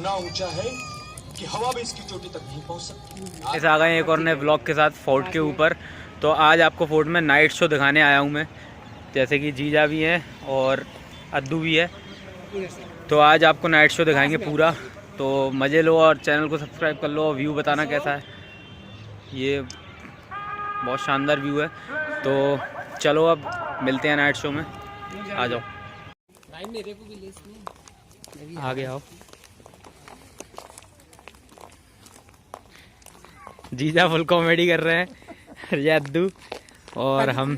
इतना ऊंचा है कि हवा भी इसकी चोटी तक नहीं पहुंच सकती। ऐसे आ गए एक और नए ब्लॉग के साथ फोर्ट के ऊपर। तो आज आपको फोर्ट में नाइट शो दिखाने आया हूँ मैं, जैसे कि जीजा भी हैं और अद्दू भी है। तो आज आपको नाइट शो दिखाएंगे पूरा, तो मज़े लो और चैनल को सब्सक्राइब कर लो और व्यू बताना कैसा है। ये बहुत शानदार व्यू है। तो चलो अब मिलते हैं नाइट शो में, आ जाओ। आगे आओ। जीजा फुल कॉमेडी कर रहे हैं, अद्दू और हम।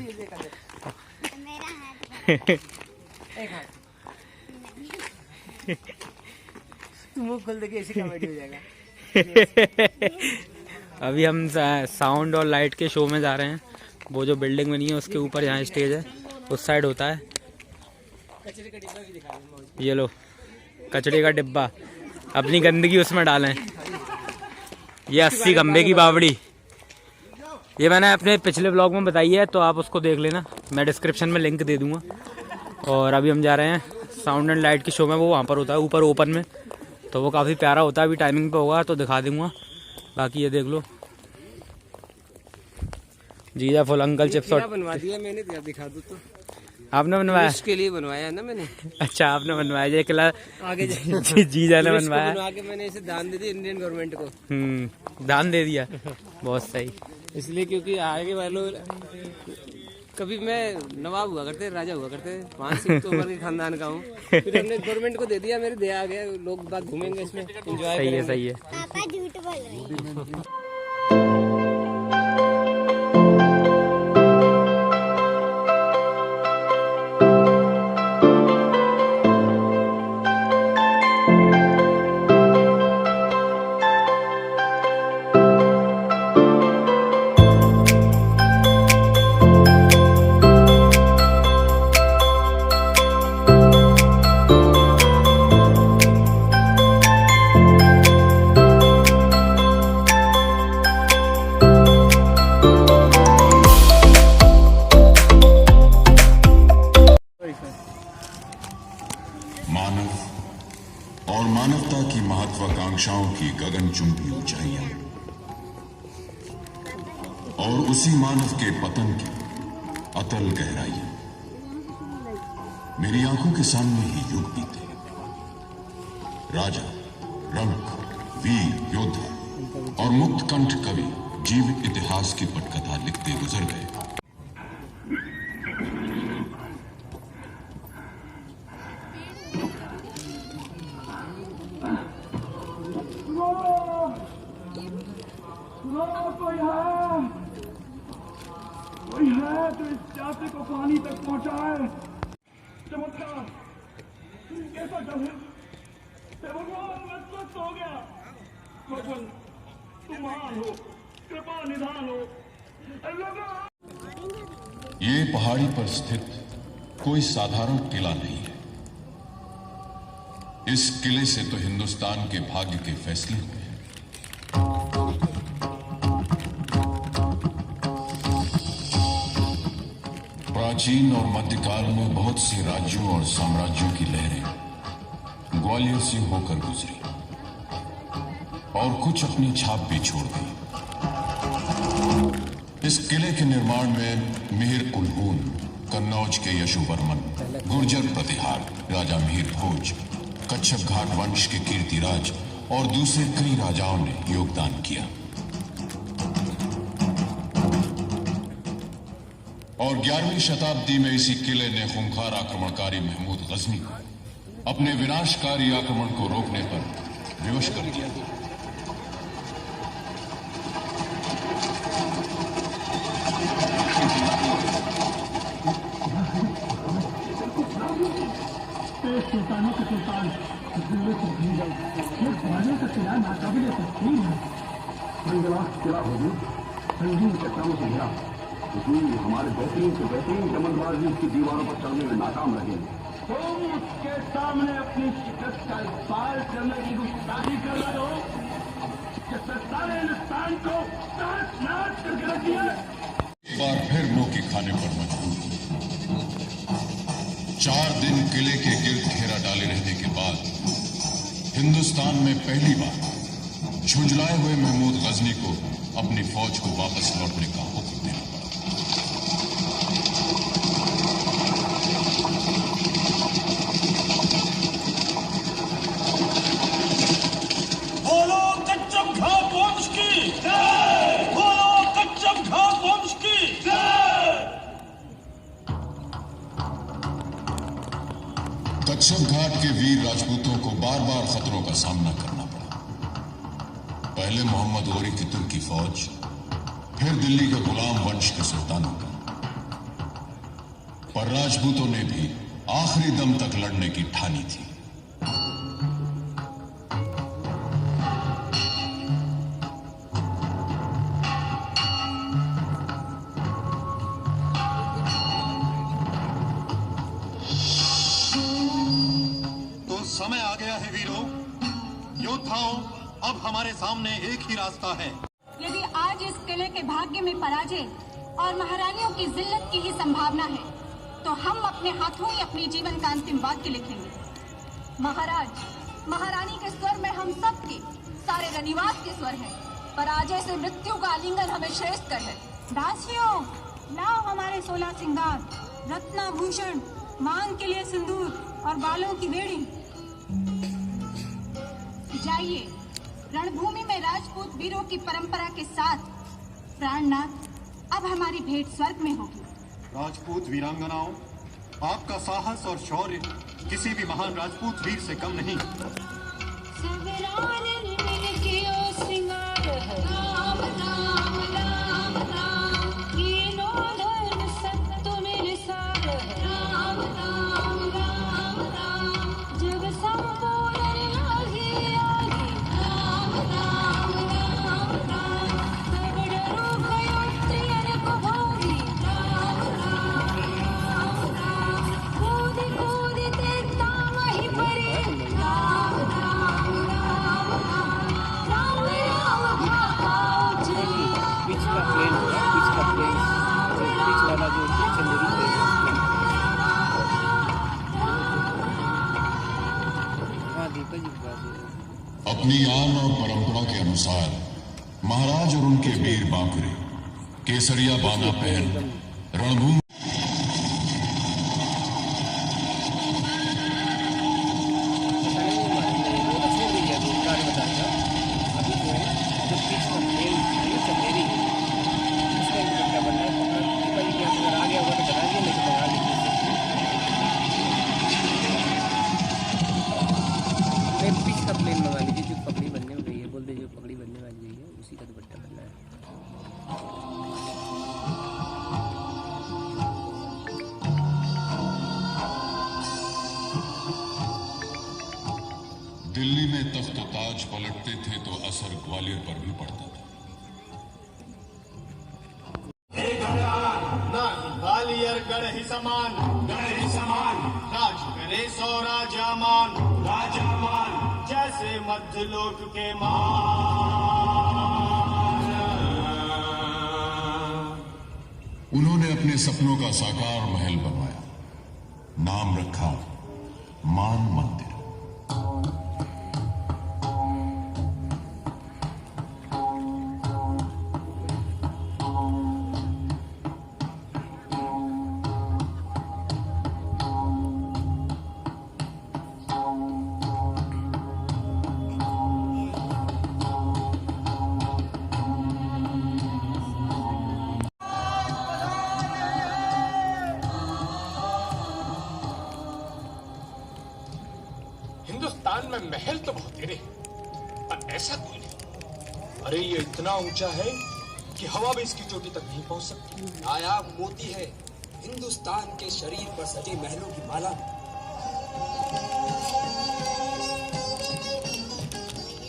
मुंह खोल दे के ऐसी कॉमेडी हो जाएगा। अभी हम साउंड और लाइट के शो में जा रहे हैं। वो जो बिल्डिंग बनी है उसके ऊपर यहाँ स्टेज है, उस साइड होता है। कचरे का डिब्बा भी दिखा दें। ये लो कचरे का डिब्बा, अपनी गंदगी उसमें डालें। ये 80 खंबे की बावड़ी, ये मैंने अपने पिछले ब्लॉग में बताई है, तो आप उसको देख लेना, मैं डिस्क्रिप्शन में लिंक दे दूंगा। और अभी हम जा रहे हैं साउंड एंड लाइट के शो में, वो वहाँ पर होता है ऊपर ओपन में, तो वो काफ़ी प्यारा होता है। अभी टाइमिंग पे होगा तो दिखा दूंगा। बाकी ये देख लो जीजा फुल अंकल चिप्स और बनवा दिया मैंने, दिखा दूँ तो। आपने बनवाया? इसके लिए बनवाया ना मैंने। अच्छा आपने बनवाया, ये किला आगे जीजा ने बनवाया। बनवा के मैंने इसे दान दे दिया इंडियन गवर्नमेंट को। दान दे दिया, बहुत सही। इसलिए क्योंकि आगे वालों, कभी मैं नवाब हुआ करते, राजा हुआ करते, 5 सिख तो उम्र के खानदान का हूँ। फिर हमने गवर्नमेंट को दे दिया, मेरे दे आ गया, लोग बात घूमेंगे इसमें, एंजॉय सही है, सही है। पापा झूठ बोल रहे हैं। मानव और मानवता की महत्वाकांक्षाओं की गगनचुंबी ऊंचाइयां और उसी मानव के पतन की अतल गहराइयां मेरी आंखों के सामने ही युग बीते। राजा, रंक, वीर, योद्धा और मुक्त कंठ कवि जीवित इतिहास की पटकथा लिखते गुजर गए। कोई है तो इस जाति को पानी तक पहुंचाए। चमत्कार कैसा जल है, भगवान मैं स्वस्थ हो गया। भगवान तुम महान हो, कृपा निधान हो। ये पहाड़ी पर स्थित कोई साधारण किला नहीं है। इस किले से तो हिंदुस्तान के भाग्य के फैसले हुए हैं। प्राचीन और मध्यकाल में बहुत से राज्यों और साम्राज्यों की लहरें ग्वालियर से होकर गुजरी और कुछ अपनी छाप भी छोड़ गई। इस किले के निर्माण में मिहिर उलगून, कन्नौज के यशोवर्मन, गुर्जर प्रतिहार, राजा मिहिर भोज, कच्छप घाट वंश के कीर्तिराज और दूसरे कई राजाओं ने योगदान किया। और 11वीं शताब्दी में इसी किले ने खूंखार आक्रमणकारी महमूद गजनी को अपने विनाशकारी आक्रमण को रोकने पर विवश कर दिया। सुल्तानों के सुल्तान का किला नाकाबिले तस्लीम है। किला होगी संगीन चट्टानों से घिरा, इसलिए हमारे बेहतरीन से बेहतरीन चमनबाज भी इसकी दीवारों पर चढ़ने में नाकाम रहे। तुम उसके सामने अपनी शिकस्त का इकबाल करने की गुस्ताखी कर रहे हो, जिससे सारे हिंदुस्तान को तहस नहस करके रख दिया। एक बार फिर मौके खाने पर मजबूर। 4 दिन किले के गिर्द घेरा डाले रहने के बाद हिंदुस्तान में पहली बार झुंझलाए हुए महमूद गजनी को अपनी फौज को वापस लौटने का हुक्म देना पड़ा। बोलो कच्चम घाट वंश की जय! बोलो कच्चम घाट वंश की जय! कच्छप घाट के वीर राजपूतों को बार बार खतरों का सामना करना पड़ा। पहले मोहम्मद गोरी की तुर्की फौज, फिर दिल्ली के गुलाम वंश के सुल्तानों का। पर राजपूतों ने भी आखिरी दम तक लड़ने की ठानी थी। तो समय आ गया है वीरों, योद्धाओं, अब हमारे सामने एक ही रास्ता है। यदि आज इस किले के भाग्य में पराजय और महारानियों की जिल्लत की ही संभावना है, तो हम अपने हाथों ही अपने जीवन का अंतिम वाक्य लिखेंगे। महाराज, महारानी के स्वर में हम सबके सारे रनिवास के स्वर हैं। पराजय से मृत्यु का आलिंगन हमें श्रेष्ठ कर है। दासियों, लाओ हमारे 16 श्रृंगार, रत्नाभूषण, मांग के लिए सिंदूर और बालों की बेड़ी। जाइए, रणभूमि में राजपूत वीरों की परंपरा के साथ प्राणनाथ, अब हमारी भेंट स्वर्ग में होगी। राजपूत वीरांगनाओं, आपका साहस और शौर्य किसी भी महान राजपूत वीर से कम नहीं। अपनी आन और परंपरा के अनुसार महाराज और उनके वीर बांकुरे केसरिया बाना पहन रणभूमि दिल्ली में तख्त ताज पलटते थे तो असर ग्वालियर पर भी पड़ता था। ग्वालियर गढ़ ही समान, राज करे सौ राजामान, जैसे मध्य लोक के मान। उन्होंने अपने सपनों का साकार महल बनवाया, नाम रखा मान मंदिर। हिंदुस्तान में महल तो बहुत तेरे, पर ऐसा कोई नहीं। अरे ये इतना ऊंचा है कि हवा भी इसकी चोटी तक नहीं पहुंच सकती। नायाब मोती है हिंदुस्तान के शरीर पर सजे महलों की माला।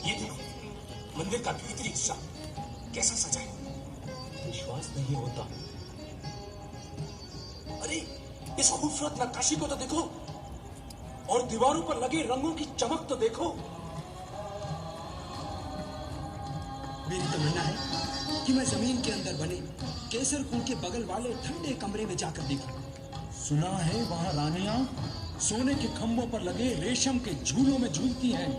ये देखो, मंदिर का भीतरी हिस्सा कैसा सजा है, विश्वास नहीं होता। अरे इस खूबसूरत नक्काशी को तो देखो, और दीवारों पर लगे रंगों की चमक तो देखो। मेरी तमन्ना है कि मैं जमीन के अंदर बने केसर कुंड के बगल वाले ठंडे कमरे में जाकर देखूं। सुना है वहाँ रानियां सोने के खंभों पर लगे रेशम के झूलों में झूलती हैं।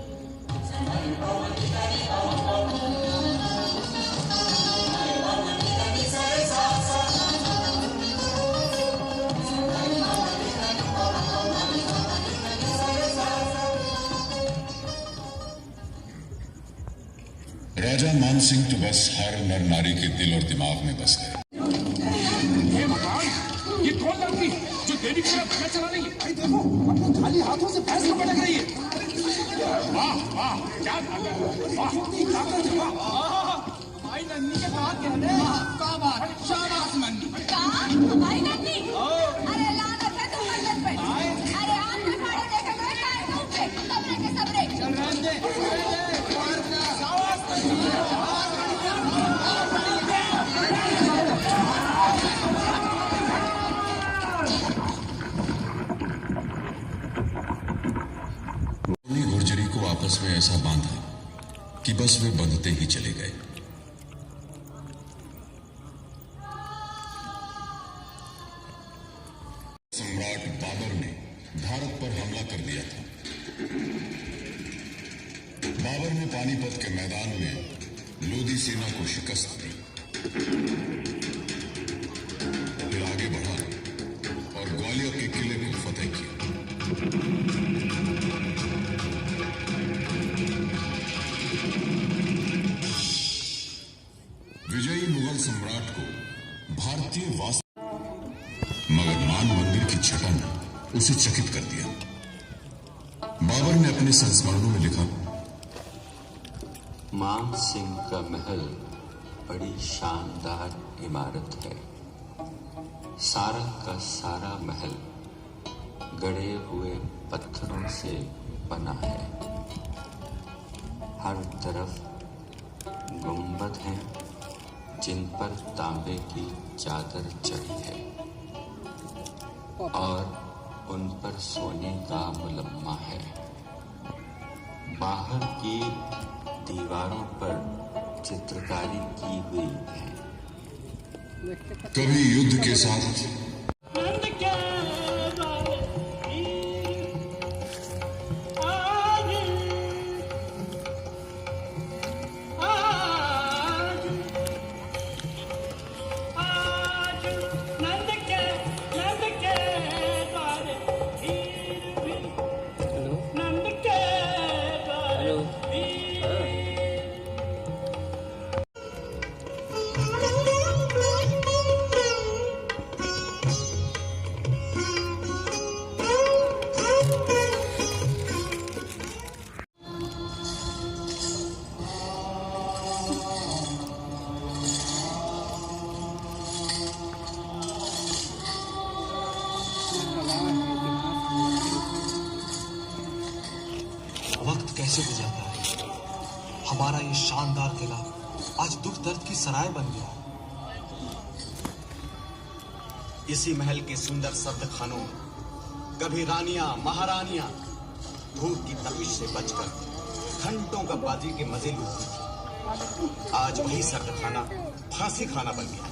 राजा मानसिंह तो बस हर नर नारी के दिल और दिमाग में बस गए। ये कौन लड़की जो देवी की तरफ चला रही है? भाई देखो, अपने खाली हाथों से फैसला पटक रही है। वाह वाह, क्या वाह, ताकत है, वाह। भाई नन्ही के साथ कहने क्या बात है, शाबाश नन्ही। भाई नन्ही, अरे लानत है तुम मंदिर पे। अरे आप न खड़े देखे मैं काय दूं पे, सबरे के सबरे। चल रहने दे, शाबाश नन्ही। गुर्जरी को आपस में ऐसा बांधा कि बस वे बंधते ही चले गए। सम्राट बाबर ने भारत पर हमला कर दिया था। बाबर ने पानीपत के मैदान में लोधी सेना को शिकस्त दी, फिर आगे बढ़ा और ग्वालियर के किले को फतेह किया। विजयी मुगल सम्राट को भारतीय मगर मान मंदिर की छटा ने उसे चकित कर दिया। बाबर ने अपने संस्मरणों में लिखा, मान सिंह का महल बड़ी शानदार इमारत है। सारा का सारा महल गड़े हुए पत्थरों से बना है। हर तरफ गुंबद हैं जिन पर तांबे की चादर चढ़ी है और उन पर सोने का मुलम्मा है। बाहर की दीवारों पर चित्रकारी की हुई है। कभी युद्ध के साथ वक्त कैसे गुजरता है। हमारा ये शानदार किला आज दुख दर्द की सराय बन गया। इसी महल के सुंदर सर्द खानों में कभी रानियां महारानियां धूप की तपिश से बचकर घंटों का बाजी के मजे लूटती थी। आज वही सर्द खाना फांसी खाना बन गया।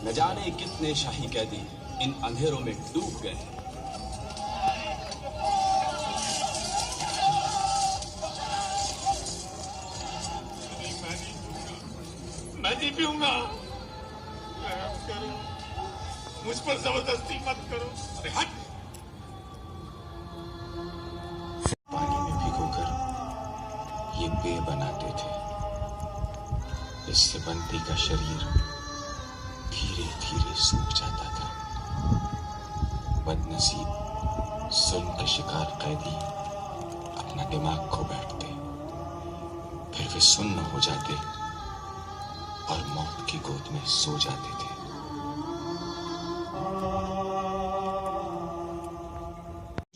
न जाने कितने शाही कैदी इन अंधेरों में डूब गए हैं। मैं नहीं पीऊंगा। मुझ पर जबरदस्ती मत करो। अरे हट। पानी में भिगोकर ये पेय बनाते थे। इससे बंटी का शरीर धीरे धीरे सूख जाता था। बदनसीब जुल्म के शिकार कैदी अपना दिमाग खो बैठते, फिर वे सुन्न हो जाते और मौत की गोद में सो जाते थे।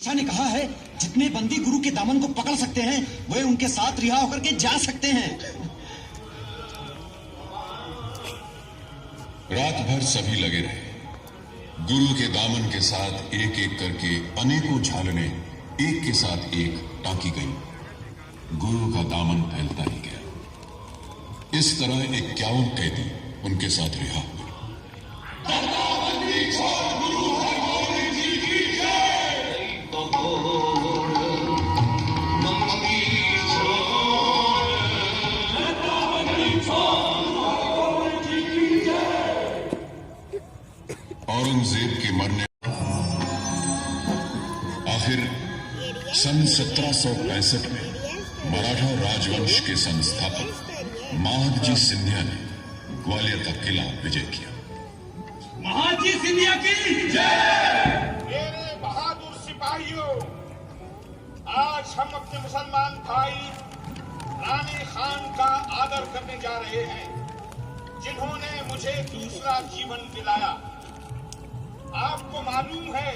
शाह ने कहा है, जितने बंदी गुरु के दामन को पकड़ सकते हैं वे उनके साथ रिहा होकर के जा सकते हैं। रात भर सभी लगे रहे। गुरु के दामन के साथ एक एक करके अनेकों झालने एक के साथ एक टांकी गई। गुरु का दामन फैलता ही गया। इस तरह 51 कैदी उनके साथ रिहा हुए। औरंगजेब के मरने आखिर सन 1765 में मराठा राजवंश के संस्थापक महादजी सिंधिया ने ग्वालियर का किला विजय किया। महादजी सिंधिया की जय। मेरे बहादुर सिपाहियों, आज हम अपने मुसलमान भाई रानी खान का आदर करने जा रहे हैं, जिन्होंने मुझे दूसरा जीवन दिलाया। आपको मालूम है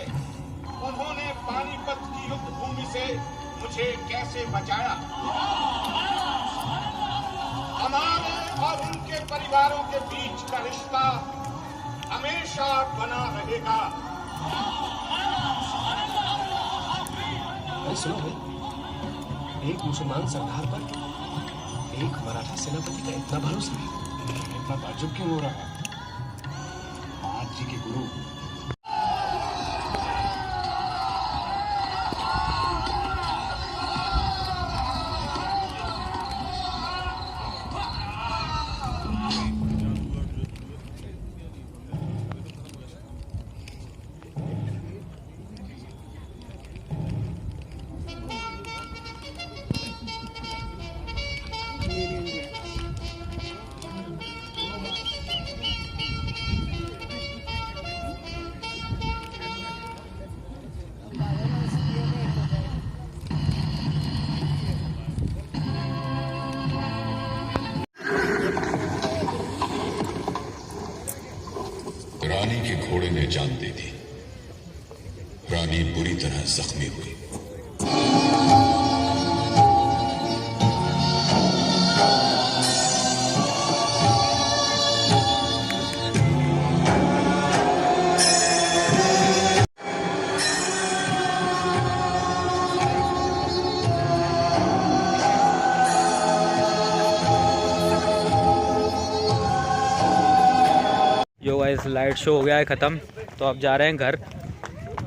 उन्होंने पानीपत की युद्ध भूमि से मुझे कैसे बचाया। हमारे और उनके परिवारों के बीच का रिश्ता हमेशा बना रहेगा। सुनो भाई, एक मुसलमान सरदार पर एक मराठा सेनापति का इतना भरोसा है, इतना ताज्जुब क्यों हो रहा है? आज जी के गुरु रानी के घोड़े ने जान दे दी। रानी बुरी तरह जख्मी हुई। यो गाइस, लाइट शो हो गया है ख़त्म, तो अब जा रहे हैं घर।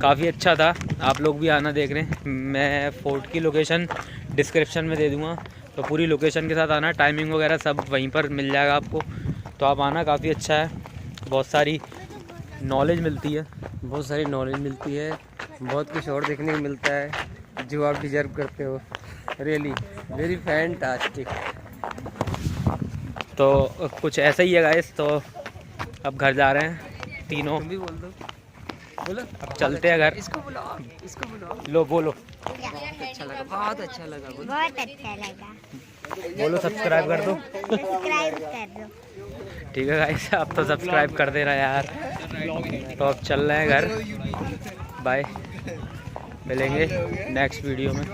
काफ़ी अच्छा था, आप लोग भी आना देख रहे हैं। मैं फोर्ट की लोकेशन डिस्क्रिप्शन में दे दूँगा, तो पूरी लोकेशन के साथ आना, टाइमिंग वगैरह सब वहीं पर मिल जाएगा आपको, तो आप आना। काफ़ी अच्छा है, बहुत सारी नॉलेज मिलती है, बहुत कुछ और देखने को मिलता है जो आप डिजर्व करते हो। Really very fantastic. तो कुछ ऐसा ही है गाइस। तो अब घर जा रहे हैं तीनों, भी बोल दो, बोलो। अब चलते हैं घर। इसको बुलाओ, लो बोलो, अच्छा लगा, बहुत अच्छा लगा, बोलो। बहुत अच्छा लगा। बोलो सब्सक्राइब कर दो। सब्सक्राइब कर दो। ठीक है गाइस, अब तो सब्सक्राइब कर देना यार। तो अब चल रहे हैं घर, बाय, मिलेंगे नेक्स्ट वीडियो में।